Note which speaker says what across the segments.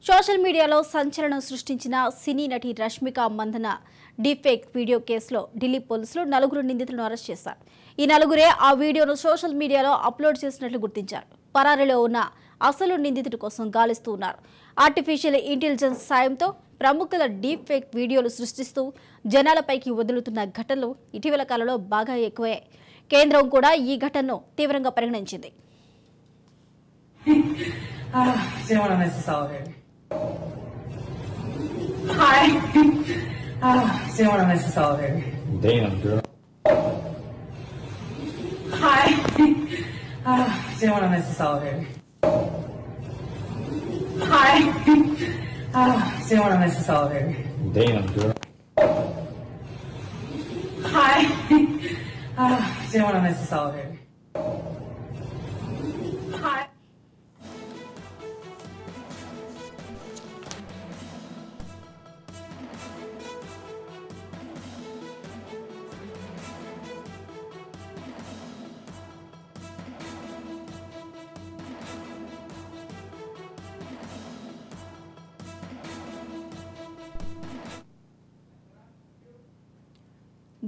Speaker 1: Social మీడియాలో సంచలనం సృష్టించిన సినీ నటి రష్మిక మందన డీఫేక్ వీడియో కేసులో ఢిల్లీ పోలీసులు 4 నిందితులను అరెస్ట్ చేశారు. ఈ నలుగురే ఆ వీడియోను సోషల్ మీడియాలో అప్లోడ్ చేసినట్లు గుర్తించారు. పరారీలో ఉన్న అసలు నిందితుడి కోసం గాలిస్తూ ఉన్నారు. ఆర్టిఫిషియల్ ఇంటెలిజెన్స్ సాయంతో ప్రముఖుల డీఫేక్ వీడియోలు సృష్టిస్తూ జనాలపైకి వదులుతున్న ఘటనలు ఇటీవల కాలంలో బాగా ఎక్కువయ్యాయి. కేంద్రం కూడా ఈ ఘటనను తీవ్రంగా పరిగణించింది.
Speaker 2: Didn't want to miss this all here. Hi. Didn't want to miss this all here.
Speaker 3: Damn, girl.
Speaker 2: Hi. Didn't want to miss this all here. Hi. Didn't want to miss this all here.
Speaker 3: Damn, girl.
Speaker 2: Hi. Didn't want to miss this all here. Hi.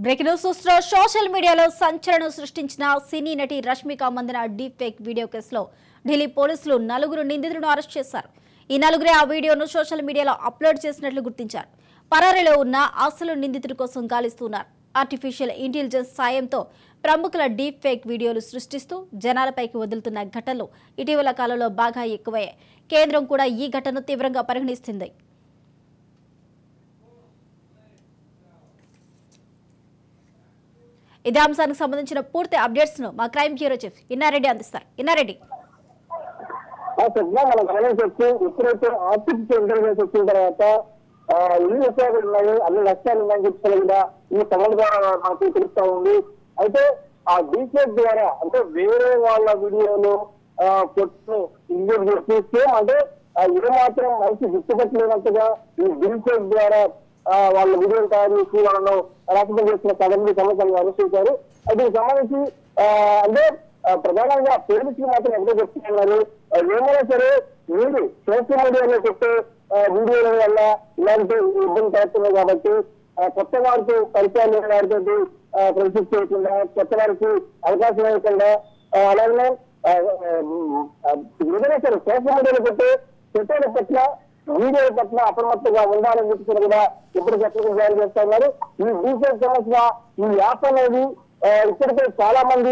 Speaker 1: Breaking news చూస్తున్న social మీడియాలో సంచలనం సృష్టించిన సినీ నటి Rashmika Mandanna deepfake video కేసులో ఢిల్లీ పోలీసులు 4 నిందితులను arrest చేశారు. ఈ నలుగురే ఆ వీడియోను సోషల్ మీడియాలో అప్లోడ్ చేసినట్లు గుర్తించారు. పరారీలో ఉన్న అసలు నిందితుడి కోసం గాలిస్తున్నారు. ఆర్టిఫిషియల్ ఇంటెలిజెన్స్ సాయంతో ప్రముఖుల డీఫేక్ వీడియోలు సృష్టిస్తూ జనాలపైకి వదులుతున్న ఘటనలు ఇటీవల కాలంలో బాగా ఎక్కువయ్యాయి. కేంద్రం కూడా ఈ ఘటనను తీవ్రంగా పరిగణిస్తుంది. ఇదే అంశానికి సంబంధించిన పూర్తి అప్డేట్స్ ను మా క్రైమ్ బ్యూరో చీఫ్ ఇన్నారెడ్డి అందిస్తారు. ఇన్నారెడ్డి,
Speaker 4: మనం గమనించవచ్చు. ఎప్పుడైతే ఆర్టిఫిషియల్ ఇంటెలిజెన్స్ వచ్చిన తర్వాత ఎన్ని ఉపయోగాలు ఉన్నాయి, అన్ని నష్టాలు ఉన్నాయని చెప్పి కూడా ఈ సవాల్ ద్వారా నాకు తెలుస్తా ఉంది. అయితే ఆ డీఫేక్ ద్వారా అంటే వేరే వాళ్ళ వీడియోలు కొట్టుని ఇంజూర్ చేసి సేమ్ అంటే ఇది మాత్రం మంచి గుర్తుపెట్టలేనట్టుగా ఈ డీఫేక్ ద్వారా వాళ్ళ వీడియోలు తయారు చేసి వాళ్ళను రాష్ట్రం చేసిన 8 సంవత్సరాలు అనుసరించారు. దీనికి సంబంధించి అంటే ప్రధానంగా పోలీసులు మాత్రం ఎంతో చెప్తున్నారు, ఏమైనా సరే మీరు సోషల్ మీడియాలో చెప్పే వీడియోల వల్ల ఇలాంటి ఇబ్బంది పడుతున్నాయి కాబట్టి కొత్త వారికి పరిచయాలు లేని వారితో ఫ్రెండ్షిప్ చేయకుండా, కొత్త వారికి అవకాశం ఇవ్వకుండా, అలాగే ఏదైనా సరే సోషల్ మీడియాలో పెట్టే పట్ల వీడియోల పట్ల అప్రమత్తంగా ఉండాలని చెప్పి కూడా ఎప్పటికెప్పుడు జారీ చేస్తా ఉన్నారు. ఈ డీఫేక్ సమస్య, ఈ యాప్ అనేది ఇప్పటికే చాలా మంది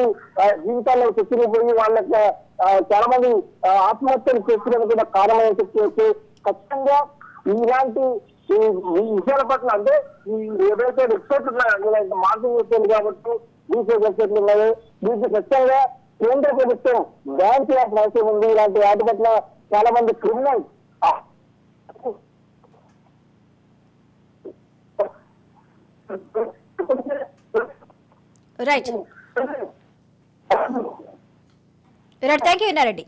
Speaker 4: జీవితాల్లో చచ్చిపోయి వాళ్ళకి చాలా మంది ఆత్మహత్యలు చేసుకోవడానికి కూడా కారణమని చెప్పుకోవచ్చు. ఖచ్చితంగా ఇలాంటి ఈ విషయాల పట్ల అంటే ఈ ఏదైతే వెబ్సైట్లు ఉన్నాయో మార్కెటింగ్ వెబ్సైట్లు కాబట్టి డీఫేక్ వెబ్సైట్లు ఉన్నాయి, దీనికి ఖచ్చితంగా కేంద్ర ప్రభుత్వం బ్యాన్ చేయాల్సిన అవసరం ఉంది. ఇలాంటి వాటి పట్ల చాలా మంది criminals
Speaker 1: right. Thank you Inna Reddy.